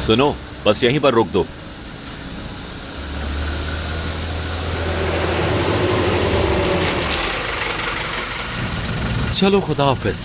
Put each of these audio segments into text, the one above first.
सुनो, बस यहीं पर रोक दो। चलो, खुदा हाफिज।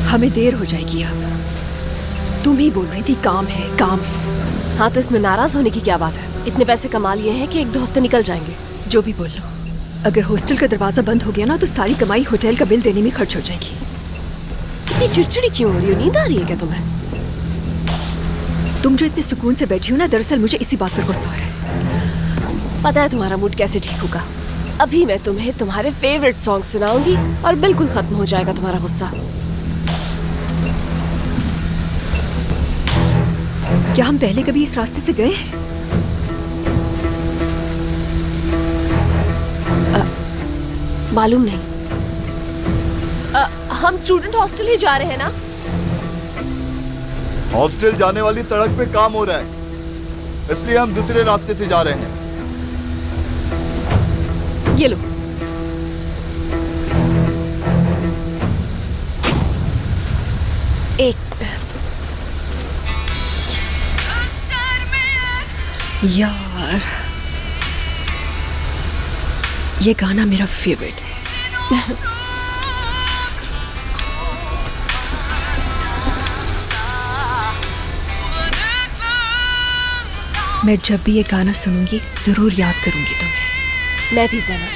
हमें देर हो जाएगी अब। तुम ही बोल रही थी काम है काम है। हाँ, तो इसमें नाराज होने की क्या बात है? इतने पैसे कमा लिए हैं कि 1-2 हफ्ते निकल जाएंगे। जो भी बोल लो, अगर हॉस्टल का दरवाजा बंद हो गया ना तो सारी कमाई होटल का बिल देने में खर्च हो जाएगी। इतनी चिड़चिड़ी क्यों हो रही हो? नींद आ रही है क्या तुम्हें? तुम जो इतने सुकून से बैठी हो ना, दरअसल मुझे इसी बात पर गुस्सा आ रहा है। पता है तुम्हारा मूड कैसे ठीक होगा? अभी मैं तुम्हें तुम्हारे फेवरेट सॉन्ग सुनाऊंगी और बिल्कुल खत्म हो जाएगा तुम्हारा गुस्सा। क्या हम पहले कभी इस रास्ते से गए हैं? मालूम नहीं। हम स्टूडेंट हॉस्टल ही जा रहे हैं ना? हॉस्टल जाने वाली सड़क पे काम हो रहा है, इसलिए हम दूसरे रास्ते से जा रहे हैं। ये लो। एक यार, ये गाना मेरा फेवरेट है। मैं जब भी ये गाना सुनूंगी जरूर याद करूंगी तुम्हें। मैं भी ज़रा।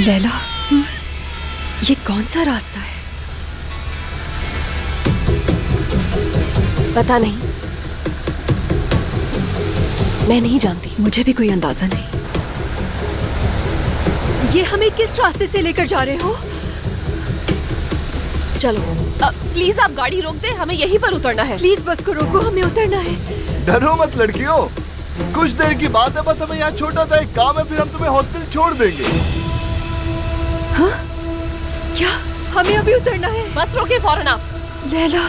लैला, ये कौन सा रास्ता है? पता नहीं, मैं नहीं जानती। मुझे भी कोई अंदाजा नहीं। ये हमें किस रास्ते से लेकर जा रहे हो? चलो, प्लीज आप गाड़ी रोक दे, हमें यहीं पर उतरना है। प्लीज बस को रोको, हमें उतरना है। डरो मत लड़कियों, कुछ देर की बात है, बस हमें यहाँ छोटा सा एक काम है, फिर हम तुम्हें हॉस्टल छोड़ देंगे। हाँ? क्या हमें अभी उतरना है? बस रोके फौरन आप। लैला,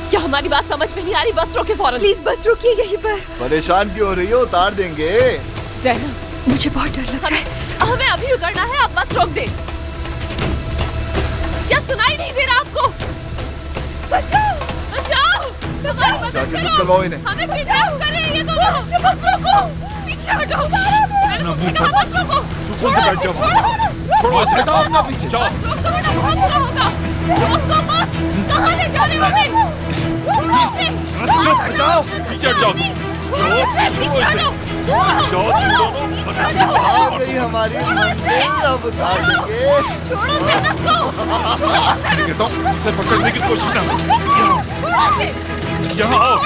क्या हमारी बात समझ में नहीं आ रही? बस रोके फौरन। प्लीज बस रुकिए यहीं पर। परेशान क्यों हो रही हो? उतार देंगे। ज़ैनब, मुझे बहुत डर लग रहा है। हमें अभी उतरना है, आप बस रोक दे। क्या सुनाई नहीं दे रहा आपको? बचाओ, बचाओ, हमारी मदद करो। हमें किडनैप कर रहे हैं ये दोनों। बस रोको, पीछे हटो। बस रोको। सुकून से बैठ जाओ। छोड़ो, हटाओ अपना पीछे। जाओ। बस रोको वरना बहुत बुरा होगा। रोको बस। कहाँ ले जा रहे हो हमें? चुप, हटाओ। पीछे हट जाओ। छोड़ो इसे, पीछे हटो। जाओ तुम दोनों। आ गई हमारी मंजिल, अब उतार देंगे। छोड़ो ज़ैनब को। कहता हूँ, इसे पकड़ने की कोशिश ना करो। छोड़ो इसे। यहाँ आओ,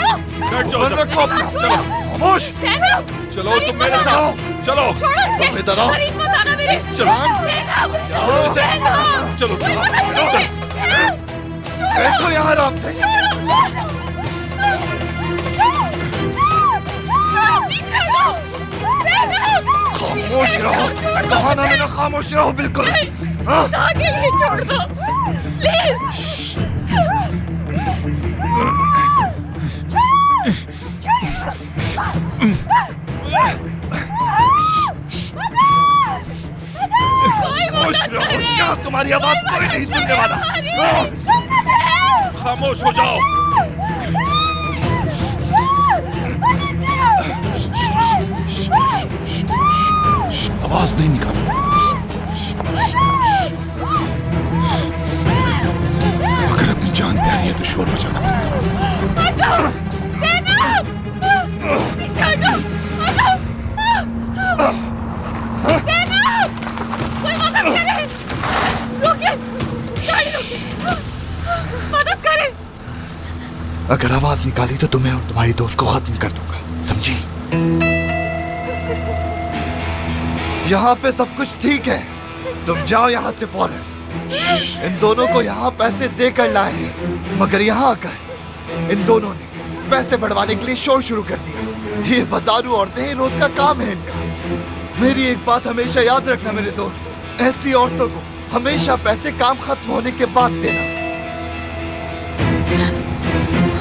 बैठ जाओ। रखो अपना। चलो, खामोश। ज़ैनब, चलो तुम मेरे साथ। चलो। छोड़ो इसे। इधर आओ। करीब मत आना मेरे। चलो। ज़ैनब, छोड़ो इसे। ज़ैनब, चलो, कोई मदद चलो। कीजिए। बैठो यहाँ आराम से। छोड़ो, पीछे हटो। ज़ैनब, खामोश रहो, कहा ना मैंने खामोश रहो बिल्कुल। खुदा के लिए छोड़ दो प्लीज। खामोश रहो, क्या तुम्हारी आवाज कोई नहीं सुनने वाला। खामोश हो जाओ। आवाज नहीं निकालो। शोर मचाना बंद करो। हटो ज़ैनब, पीछे हटो, हटो। ज़ैनब, कोई मदद करे, रुकिए, गाड़ी रुकिए, मदद करे। अगर आवाज निकाली तो तुम्हें और तुम्हारी दोस्त को खत्म कर दूंगा, समझी? यहाँ पे सब कुछ ठीक है, तुम जाओ यहाँ से फौरन। इन दोनों को यहाँ पैसे देकर लाए हैं, मगर यहाँ आकर इन दोनों ने पैसे बढ़वाने के लिए शोर शुरू कर दिया। ये बाजारू औरतें ही रोज का काम है इनका। मेरी एक बात हमेशा याद रखना मेरे दोस्त, ऐसी औरतों को हमेशा पैसे काम खत्म होने के बाद देना।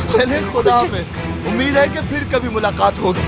चले खुदा हाफिज़, उम्मीद है कि फिर कभी मुलाकात होगी।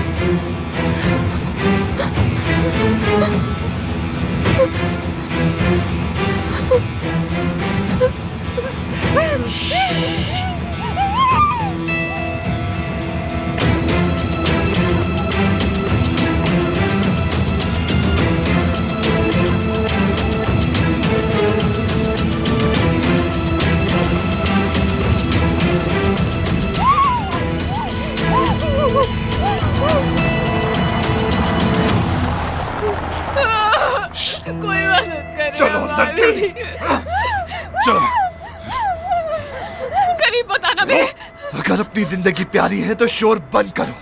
कोई मदद करे। चलो अंदर जल्दी, चलो। करीब बताना मेरे, अगर अपनी जिंदगी प्यारी है तो शोर बंद करो।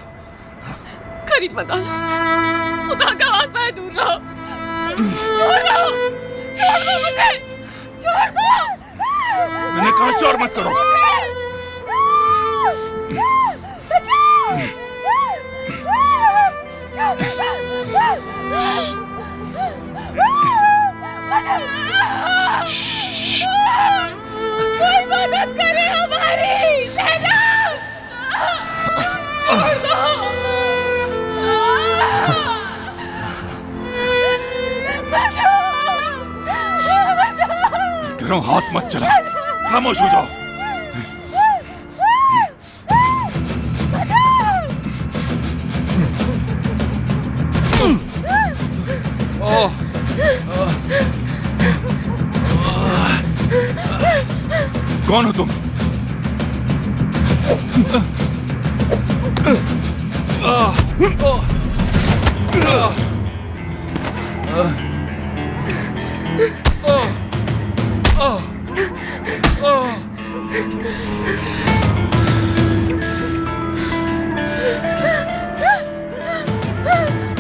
करीब बताना, खुदा का वास्ता है, दूर रहो, दूर रहो, छोड़ दो मुझे, छोड़ दो। मैंने कहा शोर मत करो। कोई मदद करे हमारी, ज़ैनब, छोड़ दो। कह रहा हूं हाथ मत चला, खामोश हो जाओ। कौन हो तुम?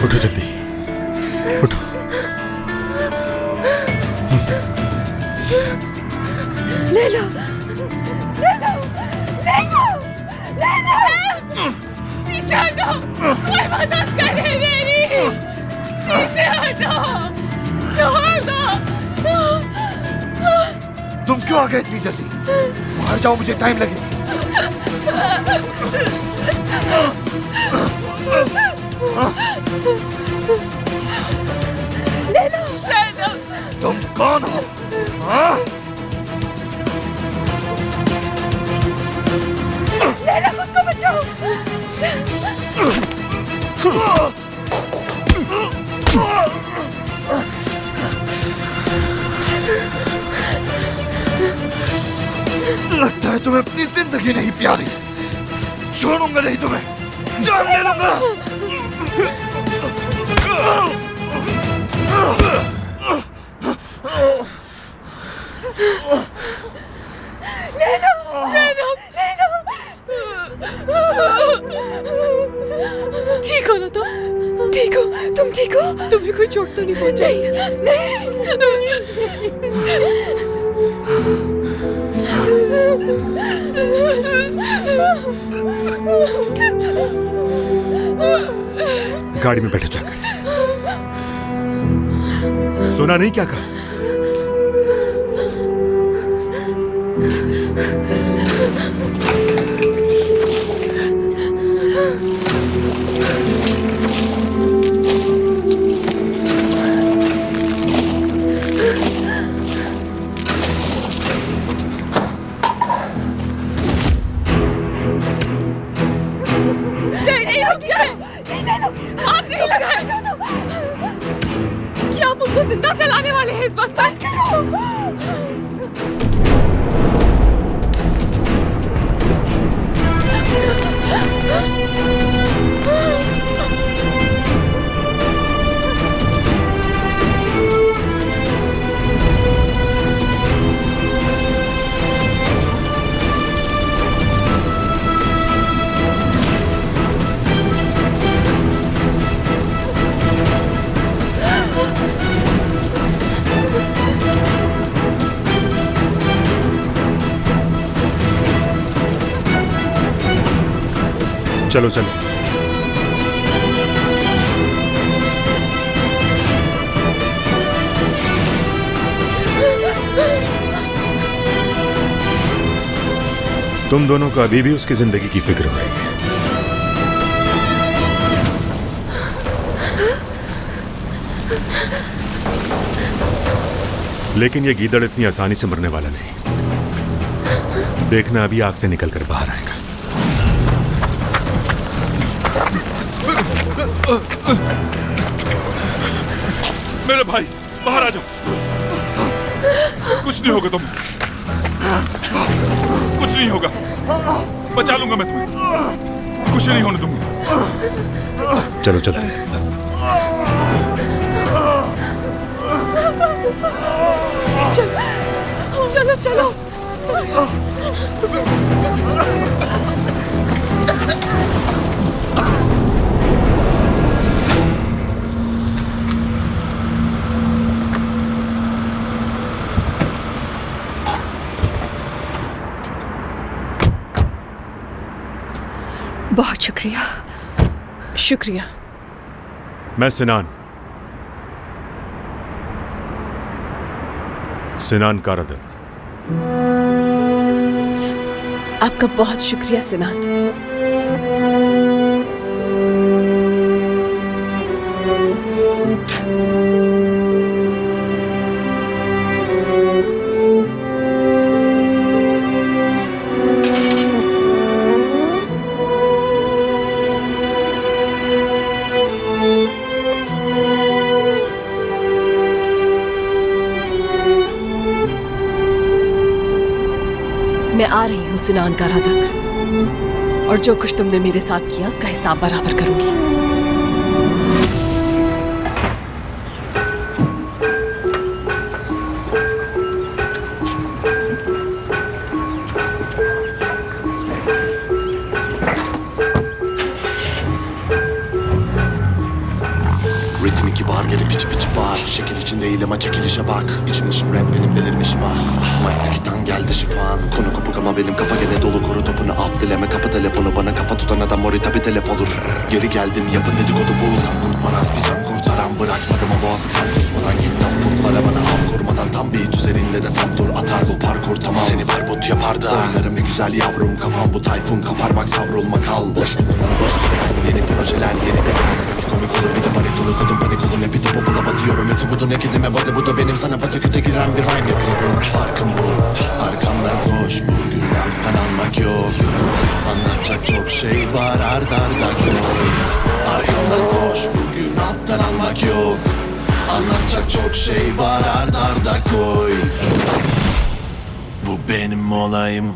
उठो जल्दी, उठो। ले लो, ले लो, ले लो, ले लो। पीछे हटो, कोई मदद करे मेरी, पीछे हटो, छोड़ दो। तुम क्यों आ गए इतनी जल्दी? बाहर जाओ, मुझे टाइम लगेगा। ले लो, ज़ैनब। तुम कौन हो? हाँ? ले लो, खुद को बचाओ। लगता है तुम्हें अपनी जिंदगी नहीं प्यारी। छोड़ूंगा नहीं तुम्हें, जान ले लूंगा। ले लो, ज़ैनब, ले लो। ठीक हो ना तुम? ठीक हो? तुम ठीक हो? तुम्हें कोई चोट तो नहीं पहुंचाई? गाड़ी में बैठो जाकर। सुना नहीं क्या कहा? नहीं, रुक जाए। ले लो, आग नहीं लगाए। क्या आप उनको जिंदा चलाने वाले हैं इस बस पर? चलो चलो। तुम दोनों को अभी भी उसकी जिंदगी की फिक्र हो रही है। लेकिन ये गीदड़ इतनी आसानी से मरने वाला नहीं। देखना अभी आग से निकलकर बाहर आएगा। मेरे भाई बाहर आ जाओ। कुछ नहीं होगा तुम्हें, कुछ नहीं होगा, बचा लूंगा मैं तुम्हें, कुछ नहीं होने दूंगा। चलो चलते हैं। चलो चलो। बहुत शुक्रिया। शुक्रिया। मैं सिनान कारदक। आपका बहुत शुक्रिया सिनान। मैं आ रही हूँ सिनान कारदक, और जो कुछ तुमने मेरे साथ किया उसका हिसाब बराबर करूंगी। Ritmik kibar gelip içi biçi bağır. Şekil içinde değil ama çekilişe bak. İçim dışım rap benim delirmişim ah. Mike'daki tan geldi şifan. Konu kopuk ama benim kafa gene dolu. Koru topunu alt dileme kapı telefonu. Bana kafa tutan adam mori tabi telef olur. Geri geldim yapın dedikodu bu. Sen kurtmanaz bir can kurtaran. Bırakmadım o boğazı kan kusmadan. Git tam kurtlara bana av kurmadan. Tam beat üzerinde de tam tur atar bu parkur tamam. Seni barbut yapar da oynarım bir güzel yavrum. Kapan bu tayfun kaparmak savrulma kal. Boş yeni projeler yeni bir komik olur bir de baritonu kodum panik olur ne piti popula batıyorum eti budu ne kedime badı bu da benim sana pataküte giren bir rhyme yapıyorum. Farkım bu arkamdan koş bugün alttan almak yok. Anlatacak çok şey var ard arda koy. Arkamdan koş bugün alttan almak yok. Anlatacak çok şey var ard arda koy. Bu benim olayım.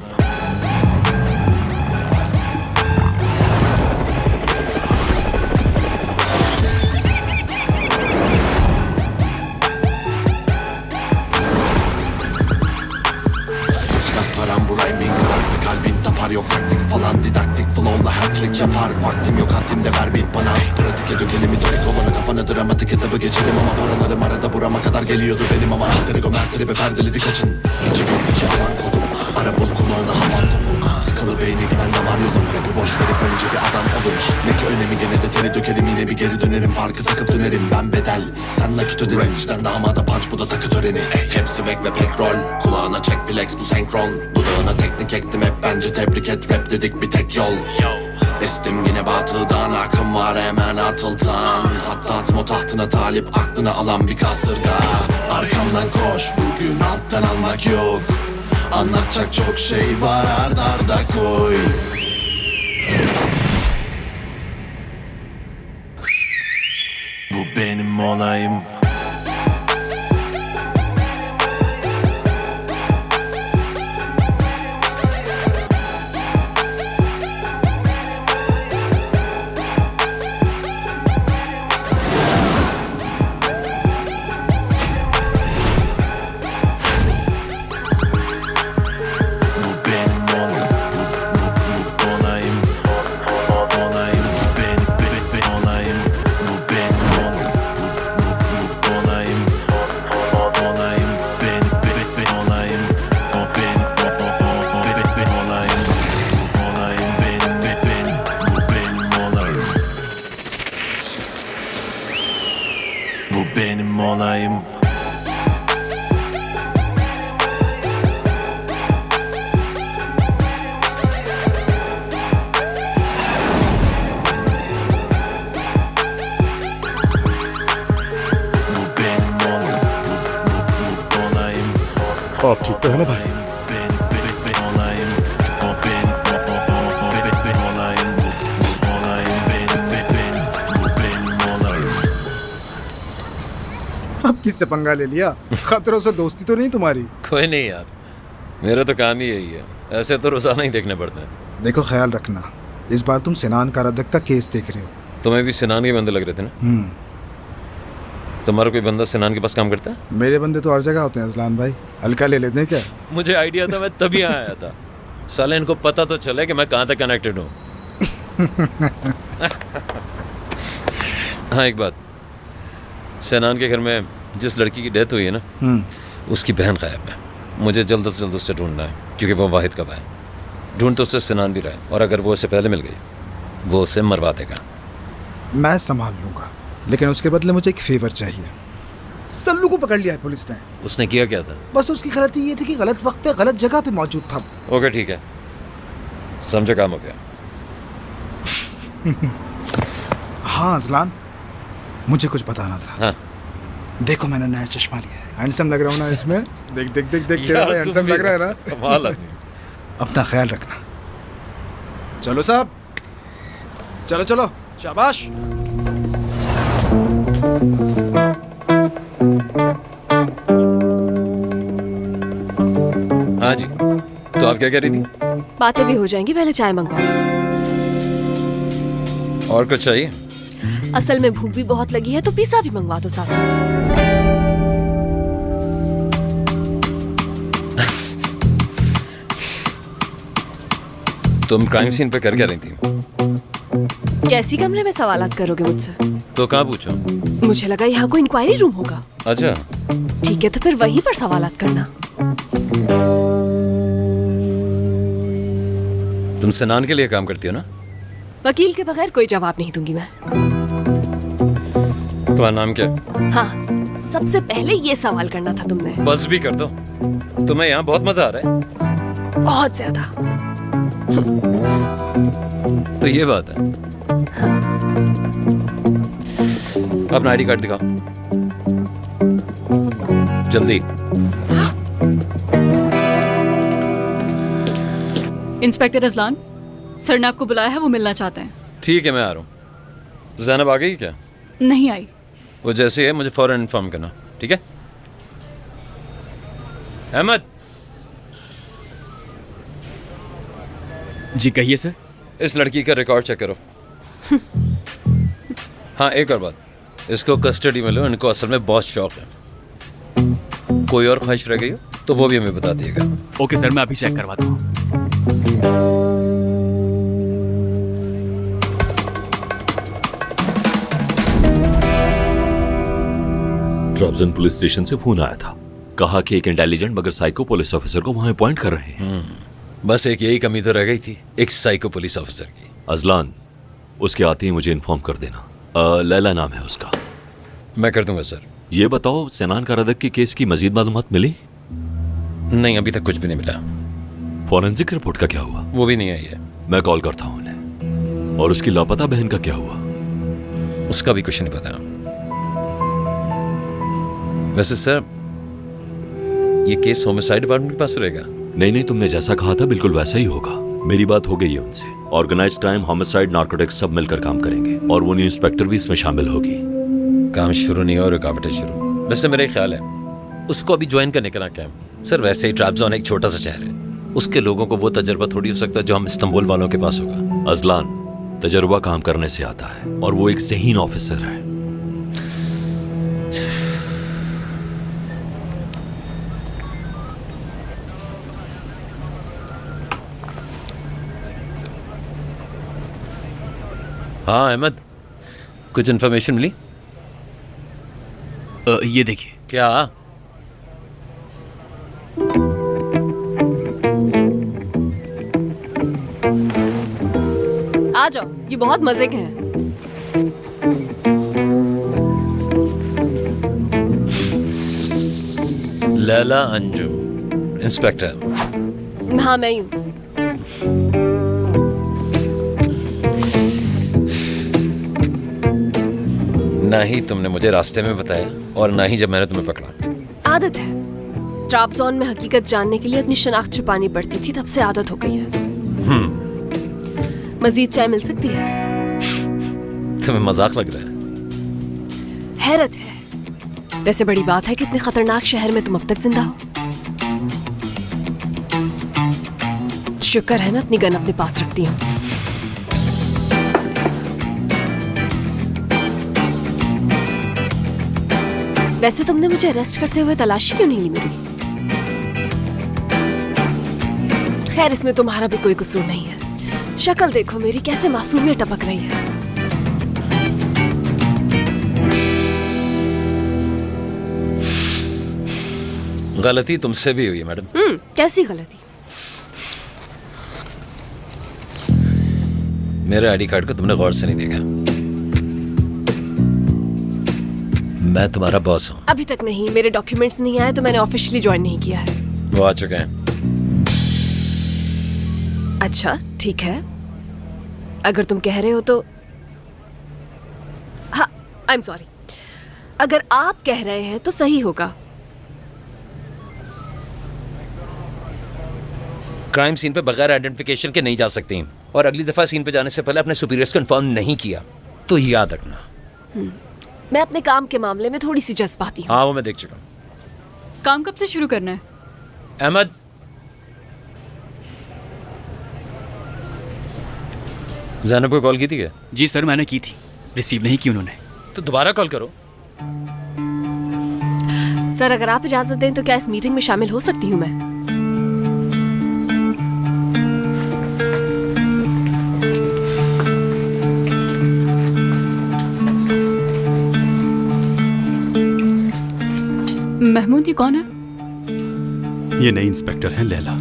Param bu rhyming ve kalbin tapar yok taktik falan didaktik flow'la her trick yapar vaktim yok haddimde ver beat bana pratike dökelim itorik olanı kafana dramatik etabı geçelim ama paralarım arada burama kadar geliyordu benim ama alter ego mertleri perdeledi kaçın 2002 alan kodum ara bul kulağına havan topu tıkalı beyni giden damar yolum rap'i boş verip önce bir adam olun ne ki önemi gene de teri dökelim yine bir geri dönerim farkı takıp dönerim ben bedel sen nakit öderim range'den damada punch bu da takı töreni hepsi vek ve pek rol kulağına çek flex bu senkron dudağına teknik ektim hep bence tebrik et rap dedik bir tek yol estim yine batıdan akım var hemen atıltan hatta atmo tahtına talip aklına alan bir kasırga arkamdan koş bugün alttan almak yok anlatacak çok şey var ard arda koy bu benim olayım. आप ठीक तो है ना भाई? अब किससे पंगा ले लिया? खतरों से दोस्ती तो नहीं तुम्हारी? कोई नहीं यार, मेरा तो काम ही यही है। ऐसे तो रोजाना ही देखने पड़ते हैं। देखो ख्याल रखना, इस बार तुम सिनान कारादक का केस देख रहे हो। तुम्हें भी सिनान के बंदे लग रहे थे ना? तुम्हारा कोई बंदा सिनान के पास काम करता है? मेरे बंदे तो हर जगह होते हैं अजलान भाई, हल्का ले लेते हैं क्या? मुझे आइडिया था, मैं तभी आया था। साले इनको पता तो चले कि मैं कहाँ तक कनेक्टेड हूँ। हाँ एक बात, सिनान के घर में जिस लड़की की डेथ हुई है ना, उसकी बहन गायब है। मुझे जल्द से जल्द उससे ढूंढना है, क्योंकि वो वाहिद का भाई है। ढूंढ तो उससे सिनान भी रहा है, और अगर वो उससे पहले मिल गई वो उसे मरवा देगा। मैं संभाल लूंगा, लेकिन उसके बदले मुझे एक फेवर चाहिए। सल्लू को पकड़ लिया है पुलिस ने। उसने किया क्या था? बस उसकी गलती ये थी कि गलत वक्त पे गलत जगह पे मौजूद था। ओके ठीक है, समझे, काम हो गया। हाँ अजलान, मुझे कुछ बताना था। हाँ देखो मैंने नया चश्मा लिया है, हैंडसम लग रहा हूँ ना इसमें? देख देख देख देख, तेरा भाई हैंडसम लग रहा है ना? कमाल आदमी। अपना ख्याल रखना। चलो साहब, चलो चलो, शाबाश। हाँ जी, तो आप क्या कह रही थी? बातें भी हो जाएंगी, पहले चाय मंगवाओ। और कुछ चाहिए? असल में भूख भी बहुत लगी है, तो पिज़्ज़ा भी मंगवा दो साथ। तुम क्राइम सीन पे कर क्या रही थी? कैसी कमरे में सवालात करोगे मुझसे? तो कहाँ पूछो? मुझे लगा यहाँ कोई इंक्वायरी रूम होगा। अच्छा ठीक है, तो फिर वहीं पर सवालात करना। तुम सिनान के लिए काम करती हो ना? वकील के बगैर कोई जवाब नहीं दूंगी मैं। तुम्हारा नाम क्या है? हाँ, सबसे पहले ये सवाल करना था तुमने। बस भी कर दो। तुम्हें यहाँ बहुत मजा आ रहा है? बहुत ज्यादा। तो ये बात है। अपना आईडी कार्ड दिखाओ जल्दी। इंस्पेक्टर अजलान, सर ने आपको बुलाया है, वो मिलना चाहते हैं। ठीक है, मैं आ रहा हूँ। ज़ैनब आ गई क्या? नहीं आई। वो जैसे है मुझे फौरन इन्फॉर्म करना, ठीक है? अहमद। जी कहिए सर। इस लड़की का रिकॉर्ड चेक करो। हाँ एक और बात, इसको कस्टडी में लो, इनको असल में बहुत शौक है। कोई और ख्वाहिश रह गई हो तो वो भी हमें बता दिएगा। ओके सर, मैं अभी चेक करवाता हूँ। ट्राब्जन पुलिस स्टेशन से फोन आया था, कहा कि एक इंटेलिजेंट मगर साइको पुलिस ऑफिसर को वहां अपॉइंट कर रहे हैं। बस एक यही कमी तो रह गई थी, एक साइको पुलिस ऑफिसर की। अजलान, उसके आते ही मुझे इन्फॉर्म कर देना। लैला नाम है उसका। मैं कर दूंगा सर। ये बताओ, सिनान कारादक के केस की मजीद मालूमात मिली? नहीं, अभी तक कुछ भी नहीं मिला। फॉरेंसिक रिपोर्ट का क्या हुआ? वो भी नहीं आई है। मैं कॉल करता हूँ उन्हें। और उसकी लापता बहन का क्या हुआ? उसका भी कुछ नहीं पता। वैसे सर, ये केस होमिसाइड डिपार्टमेंट के पास रहेगा? नहीं नहीं, तुमने जैसा कहा था बिल्कुल वैसा ही होगा। मेरी बात हो गई है उनसे। ऑर्गेनाइज क्राइम, होमिसाइड, नार्कोटिक्स सब मिलकर काम करेंगे, और वो न्यू इंस्पेक्टर भी इसमें शामिल होगी। काम शुरू नहीं हो, रुकावटें शुरू। वैसे मेरा ख्याल है उसको अभी ज्वाइन करने का ना कैंप। सर वैसे ही ट्रैब्जोन एक छोटा सा शहर है, उसके लोगों को वो तजर्बा थोड़ी हो सकता है जो हम इस्तांबुल वालों के पास होगा। अजलान, तजर्बा काम करने से आता है, और वो एक ज़हीन ऑफिसर है। हाँ अहमद, कुछ इन्फॉर्मेशन मिली? ये देखिए। क्या? आ जाओ, ये बहुत मजे के हैं। लैला अंजुम, इंस्पेक्टर। हाँ मैं ही हूँ। ना ही तुमने मुझे रास्ते में बताया, और ना ही जब मैंने तुम्हें पकड़ा। आदत है, ट्राबजोन में हकीकत जानने के लिए अपनी शनाख्त छुपानी पड़ती थी, तब से आदत हो गई है। मजीद चाय मिल सकती है? तुम्हें मजाक लग रहा है? हैरत है, वैसे बड़ी बात है कि इतने खतरनाक शहर में तुम अब तक जिंदा हो। शुक्र है मैं अपनी गन अपने पास रखती हूँ। वैसे तुमने मुझे अरेस्ट करते हुए तलाशी क्यों नहीं ली मेरी? खैर, इसमें तुम्हारा भी कोई कसूर नहीं है। शक्ल देखो मेरी, कैसे मासूमियत टपक रही है। गलती तुमसे भी हुई है मैडम। कैसी गलती? मेरे आईडी कार्ड को तुमने गौर से नहीं देखा। मैं तुम्हारा बॉस हूँ। अभी तक नहीं, मेरे डॉक्यूमेंट्स नहीं आए तो मैंने ऑफिशियली ज्वाइन नहीं किया है। वो आ चुके हैं। अच्छा ठीक है, अगर तुम कह रहे हो तो हाँ, आई एम सॉरी। अगर आप कह रहे हैं तो सही होगा। क्राइम सीन पे बगैर आइडेंटिफिकेशन के नहीं जा सकती, और अगली दफा सीन पे जाने से पहले अपने सुपीरियर्स को इन्फॉर्म नहीं किया तो याद रखना। मैं अपने काम के मामले में थोड़ी सी जज्बाती हूँ। हाँ, वो मैं देख चुका हूँ। काम कब से शुरू करना है? अहमद, ज़ैनब को कॉल की थी क्या? जी सर, मैंने की थी, रिसीव नहीं की उन्होंने। तो दोबारा कॉल करो। सर, अगर आप इजाजत दें तो क्या इस मीटिंग में शामिल हो सकती हूँ मैं? महमूद, ये कौन है? ये नई इंस्पेक्टर हैं लैला।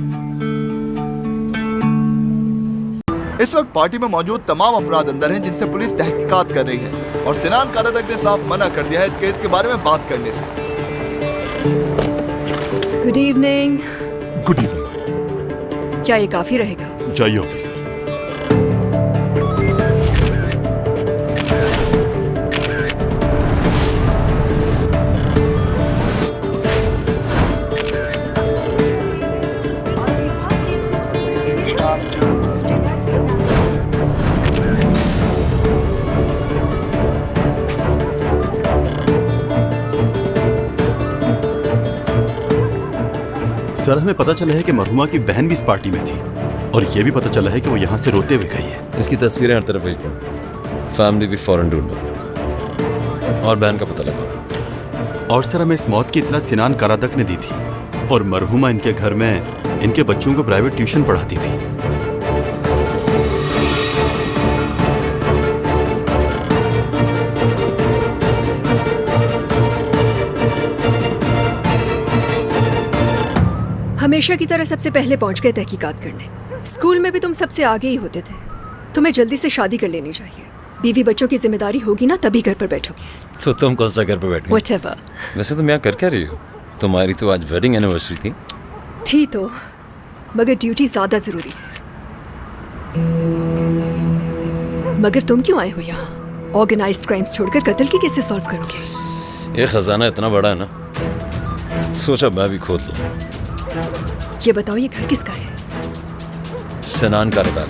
इस वक्त पार्टी में मौजूद तमाम अफराद अंदर हैं जिनसे पुलिस तहकीकात कर रही है, और सिनान कारादक ने साफ मना कर दिया है इस केस के बारे में बात करने से। Good evening. Good evening. क्या ये काफी रहेगा? जाइए ऑफिसर। सर, हमें पता चला है कि मरहुमा की बहन भी इस पार्टी में थी, और ये भी पता चला है कि वो यहाँ से रोते हुए गई है। इसकी तस्वीरें हर तरफ भेजो। फैमिली भी फौरन ढूंढो, और बहन का पता लगाओ। और सर, हमें इस मौत की इत्तला सिनान कारादक ने दी थी, और मरहुमा इनके घर में इनके बच्चों को प्राइवेट ट्यूशन पढ़ाती थी। हमेशा की तरह सबसे पहले पहुंच गए तहकीकात करने। स्कूल में भी तुम सबसे आगे ही होते थे। तुम्हें जल्दी से शादी कर लेनी चाहिए। बीवी बच्चों की जिम्मेदारी होगी ना, तभी घर पर बैठोगी। तो तुम कौन सा घर पर बैठे? Whatever। वैसे तुम यहाँ कर क्या रही हो? तुम्हारी तो आज वेडिंग एनिवर्सरी थी तो, मगर ड्यूटी ज्यादा जरूरी है। मगर तुम क्यों आए हो यहाँ? ऑर्गेनाइज्ड क्राइम्स छोड़कर कत्ल की कैसे सॉल्व करोगे? ये खजाना इतना बड़ा है ना, सोचा मैं भी खोद लूं। ये बताओ, ये घर किसका है? सिनान कारादक।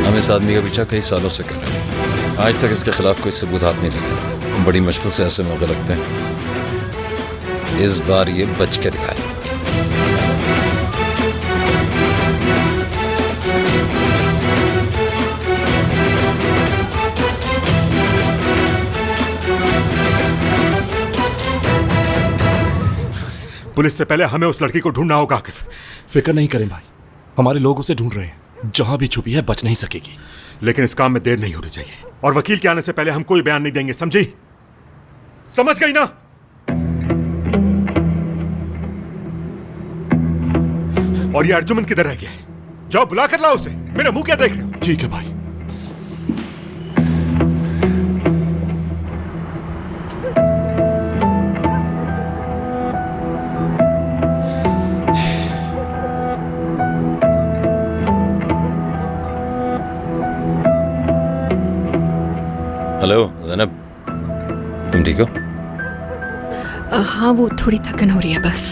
हम इस आदमी का पीछा कई सालों से कर रहे हैं। आज तक इसके खिलाफ कोई सबूत हाथ नहीं लगा। बड़ी मुश्किल से ऐसे मौके लगते हैं। इस बार ये बच के दिखाए। पुलिस से पहले हमें उस लड़की को ढूंढना होगा आकिफ। फिक्र नहीं करें भाई, हमारे लोग उसे ढूंढ रहे हैं। जहां भी छुपी है बच नहीं सकेगी। लेकिन इस काम में देर नहीं होनी चाहिए, और वकील के आने से पहले हम कोई बयान नहीं देंगे, समझी? समझ गई ना? और ये अर्जुमन किधर रह गया है? जाओ बुला कर लाओ उसे। मेरा मुंह क्या देख रहे हो? ठीक है भाई। हेलो जैनब, तुम ठीक हो? हाँ, वो थोड़ी थकन हो रही है बस।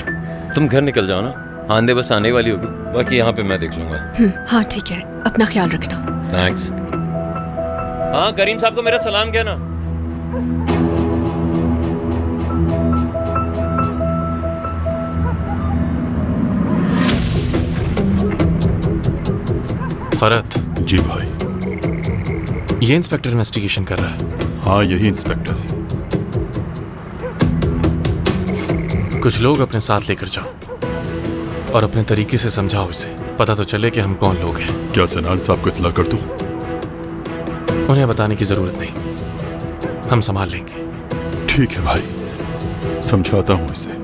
तुम घर निकल जाओ ना, आंधे बस आने वाली होगी, बाकी यहाँ पे मैं देख लूंगा। हाँ ठीक है, अपना ख्याल रखना। थैंक्स। हाँ, करीम साहब को मेरा सलाम कहना। फरहत। जी भाई। ये इंस्पेक्टर इन्वेस्टिगेशन कर रहा है। हाँ, यही इंस्पेक्टर है। कुछ लोग अपने साथ लेकर जाओ और अपने तरीके से समझाओ इसे, पता तो चले कि हम कौन लोग हैं। क्या सनान साहब को इत्तला कर दूं? उन्हें बताने की जरूरत नहीं, हम संभाल लेंगे। ठीक है भाई, समझाता हूं इसे।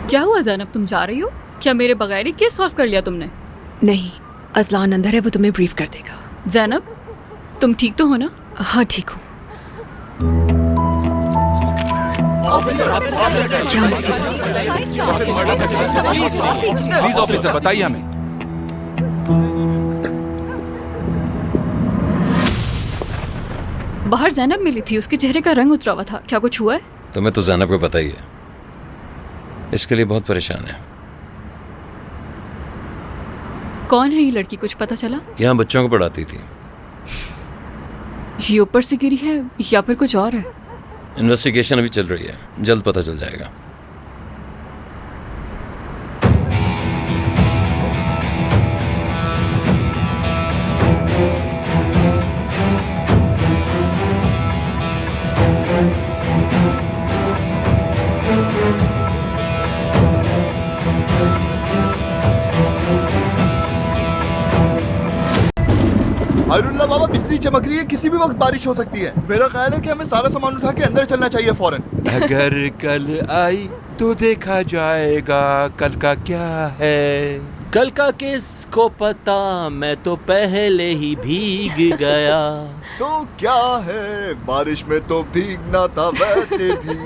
क्या हुआ जैनब, तुम जा रही हो? क्या मेरे बगैर ही केस सॉल्व कर लिया तुमने? नहीं, अजलान अंदर है, वो तुम्हें ब्रीफ कर देगा। जैनब, तुम ठीक तो हो ना? हाँ ठीक हूँ। क्या मुसीबत है? प्लीज ऑफिसर बताइए हमें। बाहर जैनब मिली थी, उसके चेहरे का रंग उतरा हुआ था। क्या कुछ हुआ है? तुम्हें तो जैनब को पता ही है, इसके लिए बहुत परेशान है। कौन है ये लड़की, कुछ पता चला? यहाँ बच्चों को पढ़ाती थी। ये ऊपर से गिरी है या फिर कुछ और है? इन्वेस्टिगेशन अभी चल रही है, जल्द पता चल जाएगा। हायरुल्लाह बाबा, बिजली चमक रही है, किसी भी वक्त बारिश हो सकती है। मेरा ख्याल है कि हमें सारा सामान उठा के अंदर चलना चाहिए फौरन। अगर कल आई तो देखा जाएगा कल का क्या है। कल का किसको पता, मैं तो पहले ही भीग गया। तो क्या है, बारिश में तो भीगना था वैसे भी।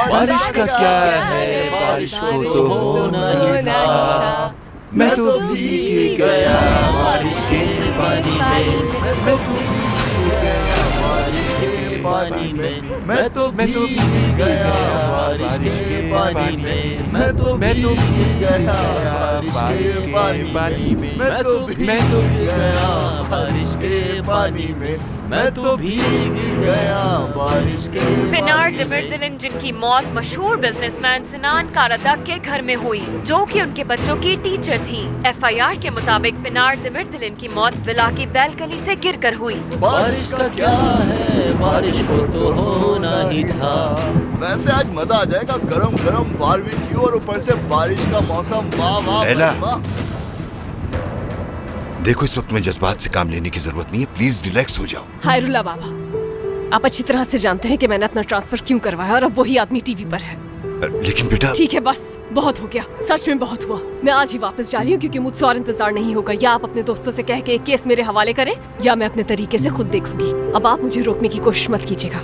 बारिश का क्या है, बारिश को तो होना ही था। मैं तो भीग गया बारिश के पानी में, मैं तो भीग गया बारिश के पानी में, मैं तो भीग गया बारिश के पानी में, मैं तो भीग गया बारिश के पानी में, मैं तो भीग गया बारिश के पानी में, मैं तो भीग गया बारिश के। पिनार दिमिर जिनकी मौत मशहूर बिजनेसमैन सिनान कारादक के घर में हुई, जो कि उनके बच्चों की टीचर थी। एफआईआर के मुताबिक पिनार दिमिर की मौत विला की बैल्कनी से गिरकर हुई। बारिश का क्या है, बारिश को तो होना ही था। वैसे आज मजा आ जाएगा, गरम गरम बारबेक्यू और ऊपर से बारिश का मौसम। वाह वाह वाह। देखो, इस वक्त में जज्बात से काम लेने की जरूरत नहीं है, प्लीज रिलैक्स हो जाओ। हायरुल्लाह बाबा, आप अच्छी तरह से जानते हैं कि मैंने अपना ट्रांसफर क्यों करवाया और अब वही आदमी टीवी पर है। लेकिन बेटा। ठीक है, बस बहुत हो गया, सच में बहुत हुआ। मैं आज ही वापस जा रही हूँ क्योंकि मुझसे और इंतजार नहीं होगा। या आप अपने दोस्तों से कह के केस मेरे हवाले करें या मैं अपने तरीके से खुद देखूंगी। अब आप मुझे रोकने की कोशिश मत कीजिएगा।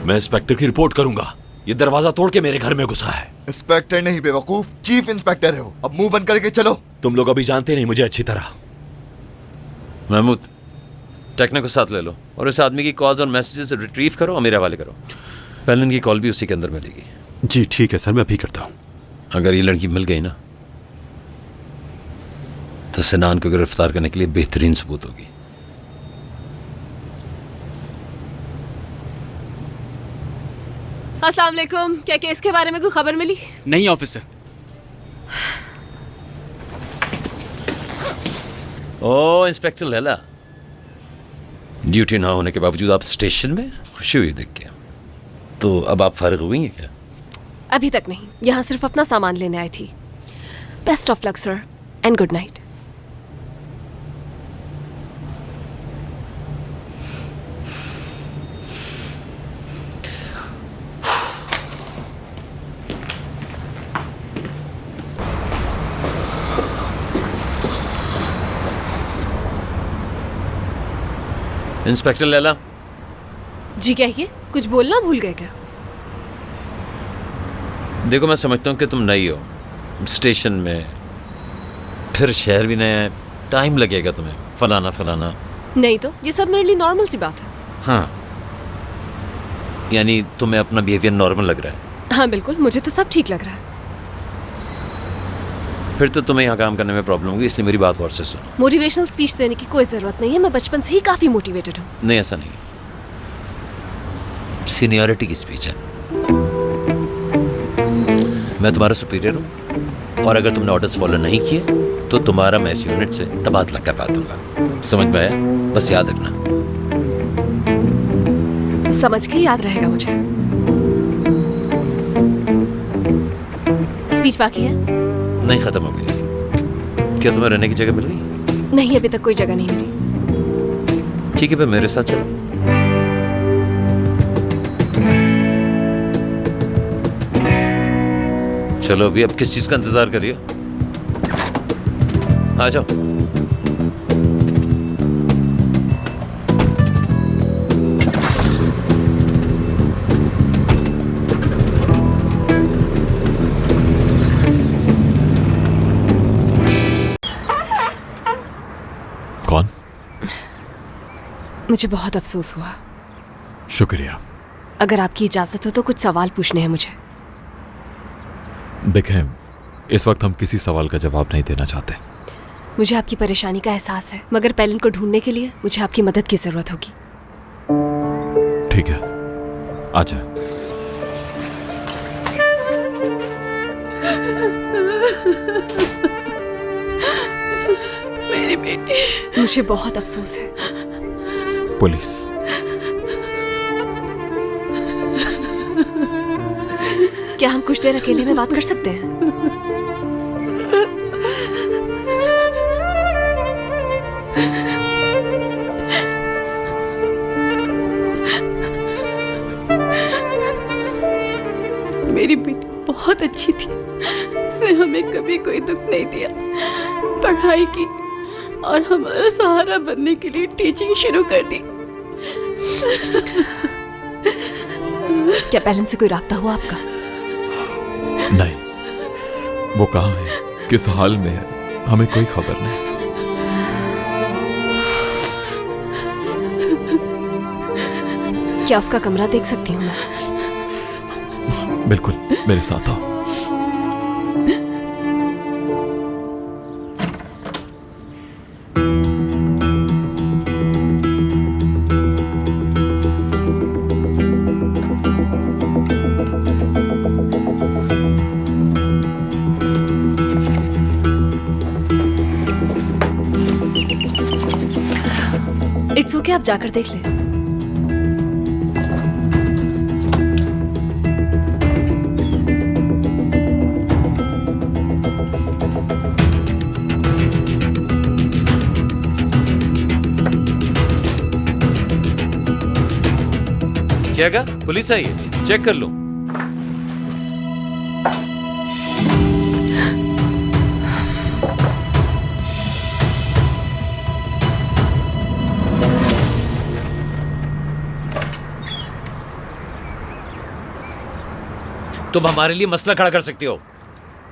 मैं इंस्पेक्टर की रिपोर्ट करूंगा, ये दरवाजा तोड़ के मेरे घर में घुसा है। इंस्पेक्टर नहीं बेवकूफ, चीफ इंस्पेक्टर है वो। अब मुंह बंद करके चलो। तुम लोग अभी जानते नहीं मुझे अच्छी तरह। महमूद, टेक्नो को साथ ले लो और इस आदमी की कॉल्स और मैसेजेस रिट्रीव करो और मेरे हवाले करो। पहले की कॉल भी उसी के अंदर मिलेगी। जी ठीक है सर, मैं अभी करता हूँ। अगर ये लड़की मिल गई ना तो सिनान को गिरफ्तार करने के लिए बेहतरीन सबूत होगी। अस्सलाम वालेकुम, क्या केस के बारे में कोई खबर मिली? नहीं ऑफिसर, ओ इंस्पेक्टर लैला, ड्यूटी ना होने के बावजूद आप स्टेशन में? खुशी हुई देख के। तो अब आप फारिग हुई हैं क्या? अभी तक नहीं, यहाँ सिर्फ अपना सामान लेने आई थी। Best of luck sir and good night. Inspector Laila. जी कहिए, कुछ बोलना भूल गए क्या? देखो मैं समझता हूँ कि तुम नई हो स्टेशन में, फिर शहर भी नया है, टाइम लगेगा तुम्हें, फलाना फलाना। नहीं तो ये सब मेरे लिए नॉर्मल सी बात है। हाँ, यानी तुम्हें अपना बिहेवियर नॉर्मल लग रहा है? हाँ बिल्कुल, मुझे तो सब ठीक लग रहा है। फिर तो तुम्हें यहाँ काम करने में प्रॉब्लम होगी, इसलिए मेरी बात गौर से सुनो। मोटिवेशनल स्पीच देने की कोई जरूरत नहीं है, मैं बचपन से ही काफी मोटिवेटेड हूँ। नहीं, ऐसा नहीं, सीनियरिटी की स्पीच है। मैं तुम्हारा सुपीरियर हूँ और अगर तुमने ऑर्डर्स फॉलो नहीं किए तो तुम्हारा मैं इस यूनिट से तबादला करवा दूंगा। समझ में आया? बस याद रखना। समझ के याद रहेगा मुझे। स्पीच बाकी है? नहीं, खत्म हो गई। क्या तुम्हें रहने की जगह मिल गई? नहीं, अभी तक कोई जगह नहीं मिली। ठीक है, फिर मेरे साथ चलो। चलो अभी, अब किस चीज का इंतजार करिए? आ जाओ। कौन? मुझे बहुत अफसोस हुआ। शुक्रिया। अगर आपकी इजाजत हो तो कुछ सवाल पूछने हैं मुझे। देखें, इस वक्त हम किसी सवाल का जवाब नहीं देना चाहते। मुझे आपकी परेशानी का एहसास है, मगर पैलिन को ढूंढने के लिए मुझे आपकी मदद की जरूरत होगी। ठीक है, आ जाए। मेरी बेटी। मुझे बहुत अफसोस है। पुलिस। क्या हम कुछ देर अकेले में बात कर सकते हैं? मेरी बेटी बहुत अच्छी थी, उसने हमें कभी कोई दुख नहीं दिया, पढ़ाई की और हमारा सहारा बनने के लिए टीचिंग शुरू कर दी। क्या पैलिन से कोई राब्ता हुआ आपका? नहीं, वो कहाँ है, किस हाल में है, हमें कोई खबर नहीं। क्या उसका कमरा देख सकती हूँ मैं? बिल्कुल, मेरे साथ आओ। इट्स ओके, आप जाकर देख लें। क्या कहा? पुलिस आई है, चेक कर लो। तुम हमारे लिए मसला खड़ा कर सकती हो।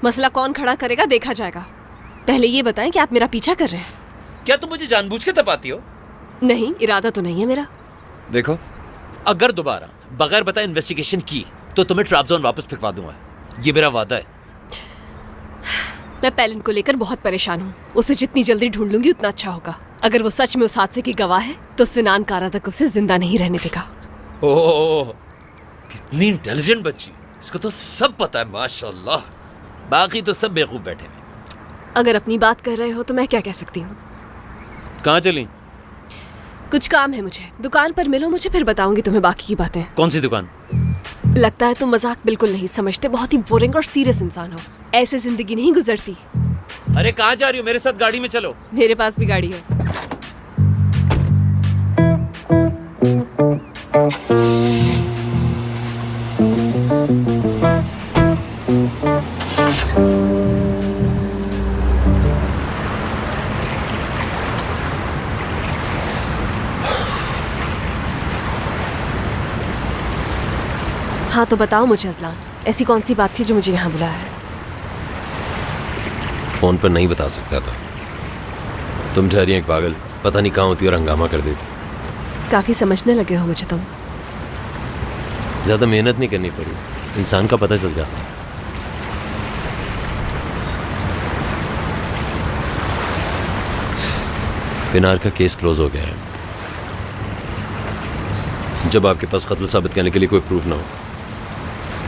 मसला कौन खड़ा करेगा देखा जाएगा। पहले ये बताएं कि आप मेरा पीछा कर रहे हैं। क्या तुम मुझे जानबूझ के तपाती हो? नहीं, इरादा तो नहीं है मेरा। देखो, अगर दोबारा बगैर बताए इन्वेस्टिगेशन की तो तुम्हें ट्रैप जोन वापस फिकवा दूंगा, ये मेरा वादा है। मैं पैलिन को लेकर बहुत परेशान हूँ। उसे जितनी जल्दी ढूंढ लूंगी उतना अच्छा होगा। अगर वो सच में उस हादसे की गवाह है तो सिनान कारा तक उसे जिंदा नहीं रहने देगा। ओह, कितनी इंटेलिजेंट बच्ची, इसको तो सब पता है, माशाल्लाह। बाकी तो सब बेवकूफ बैठे हुए। अगर अपनी बात कर रहे हो तो मैं क्या कह सकती हूँ। कहाँ चली? कुछ काम है मुझे, दुकान पर मिलो मुझे, फिर बताऊंगी तुम्हें बाकी की बातें। कौन सी दुकान? लगता है तुम मजाक बिल्कुल नहीं समझते, बहुत ही बोरिंग और सीरियस इंसान हो। ऐसे जिंदगी नहीं गुजरती। अरे कहाँ जा रही हो? मेरे साथ गाड़ी में चलो। मेरे पास भी गाड़ी है। हाँ तो बताओ मुझे अजलान, ऐसी कौन सी बात थी जो मुझे यहाँ बुलाया है? फोन पर नहीं बता सकता था। तुम ठहरी एक पागल, पता नहीं कहाँ होती और हंगामा कर देती। काफी समझने लगे हो मुझे तुम। ज्यादा मेहनत नहीं करनी पड़ी, इंसान का पता चल जाता है। पिनार का केस क्लोज हो गया है। जब आपके पास कत्ल साबित करने के लिए कोई प्रूफ ना हो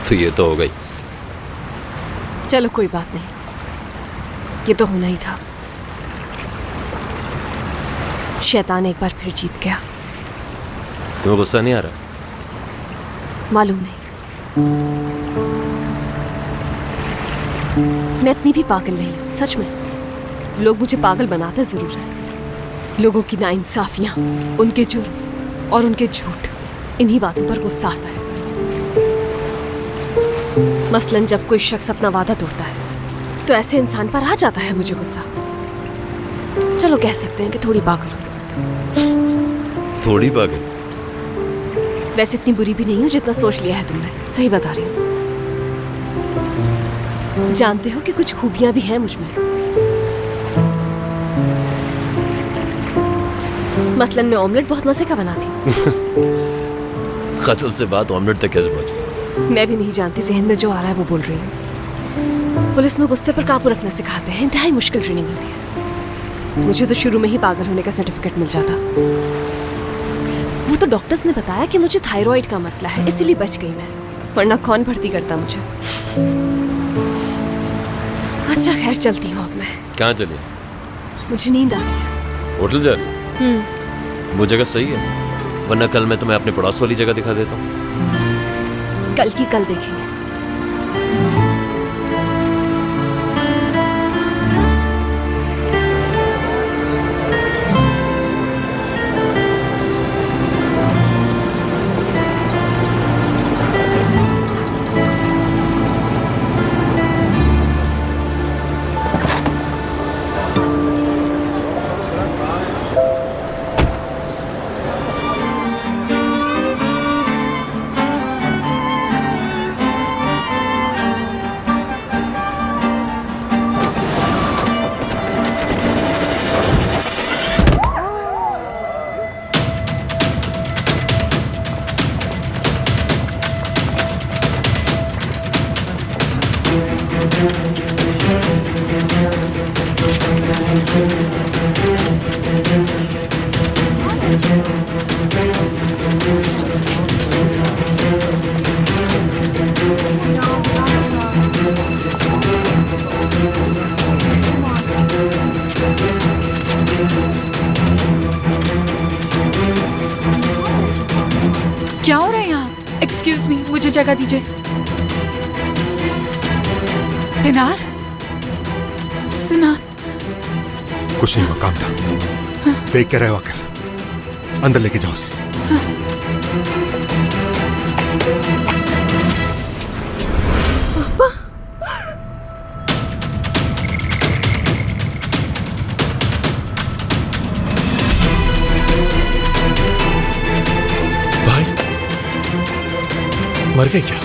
तो ये तो हो गई। चलो कोई बात नहीं, ये तो होना ही था। शैतान एक बार फिर जीत गया। तुम्हें गुस्सा नहीं आ रहा? मालूम नहीं, मैं इतनी भी पागल नहीं हूँ सच में। लोग मुझे पागल बनाते जरूर हैं। लोगों की नाइंसाफियां, उनके जुर्म और उनके झूठ, इन्हीं बातों पर गुस्सा आता है। मसलन जब कोई शख्स अपना वादा तोड़ता है तो ऐसे इंसान पर आ जाता है मुझे गुस्सा। चलो कह सकते हैं कि थोड़ी पागल हूँ। थोड़ी पागल? वैसे इतनी बुरी भी नहीं हूँ जितना सोच लिया है तुमने, सही बता रही हूँ। जानते हो कि कुछ खूबियां भी हैं मुझमें। मसलन मैं ऑमलेट बहुत मजे का बनाती हूँ। कत्ल से बात ऑमलेट तक कैसे पहुंची? मैं भी नहीं जानती, जहन में जो आ रहा है वो बोल रही हूँ। पुलिस में गुस्से पर काबू रखना सिखाते हैं, इंतहाई मुश्किल ट्रेनिंग होती है। मुझे तो शुरू में ही पागल होने का सर्टिफिकेट मिल जाता। वो तो डॉक्टर्स ने बताया कि मुझे थायराइड का मसला है, इसीलिए बच गई मैं, वरना कौन भर्ती करता मुझे। अच्छा खैर चलती हूँ अब मैं। कहाँ चली? मुझे नींद आ रही है। होटल जा रही? वो जगह सही है, वरना कल मैं तुम्हें अपने पड़ोस वाली जगह दिखा देता हूँ। कल की कल देखेंगे। क्या हो रहा है यहाँ? एक्सक्यूज मी, मुझे जगह दीजिए। पिनार, सिनान। कुछ नहीं हुआ, काम डाउन। देख के रहे वाकिफ, अंदर लेके जाओ उसे। पापा। भाई मर गए क्या?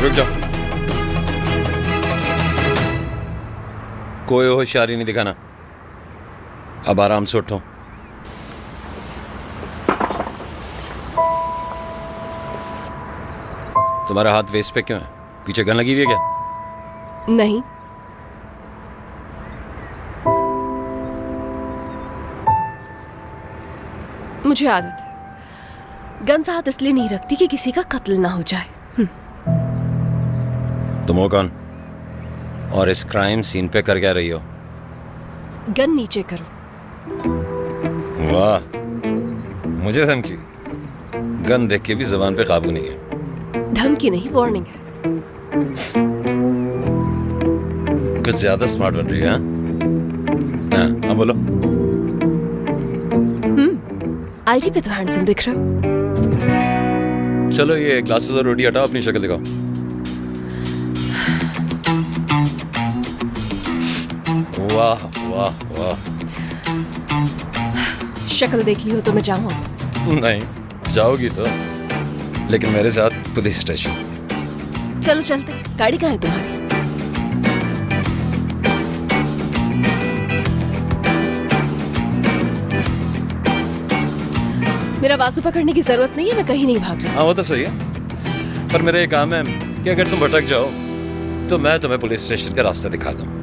रुक जाओ, कोई होशियारी नहीं दिखाना। अब आराम से उठो। तुम्हारा हाथ वेस्ट पे क्यों है? पीछे गन लगी हुई है क्या? नहीं। मुझे आदत है, गन साथ इसलिए नहीं रखती कि किसी का कत्ल ना हो जाए। तुम हो कौन और इस क्राइम सीन पे कर क्या रही हो? गन नीचे करो। वाह, मुझे धमकी? गन देख के भी जबान पे काबू नहीं है। धमकी नहीं, वार्निंग है। कुछ ज्यादा स्मार्ट बन रही है। हाँ बोलो। आईडी पे तो हैंडसम दिख रहा हो। चलो ये ग्लासेस और रोटी हटाओ, अपनी शक्ल दिखाओ। वाह वाह वाह। शक्ल देख ली हो तो मैं जाऊं? नहीं जाओगी तो, लेकिन मेरे साथ पुलिस स्टेशन। चलो चलते। गाड़ी कहाँ है तुम्हारी? मेरा बाजू पकड़ने की जरूरत नहीं है, मैं कहीं नहीं भाग रहा। हाँ वो तो सही है, पर मेरा ये काम है कि अगर तुम भटक जाओ तो मैं तुम्हें पुलिस स्टेशन का रास्ता दिखा दूं।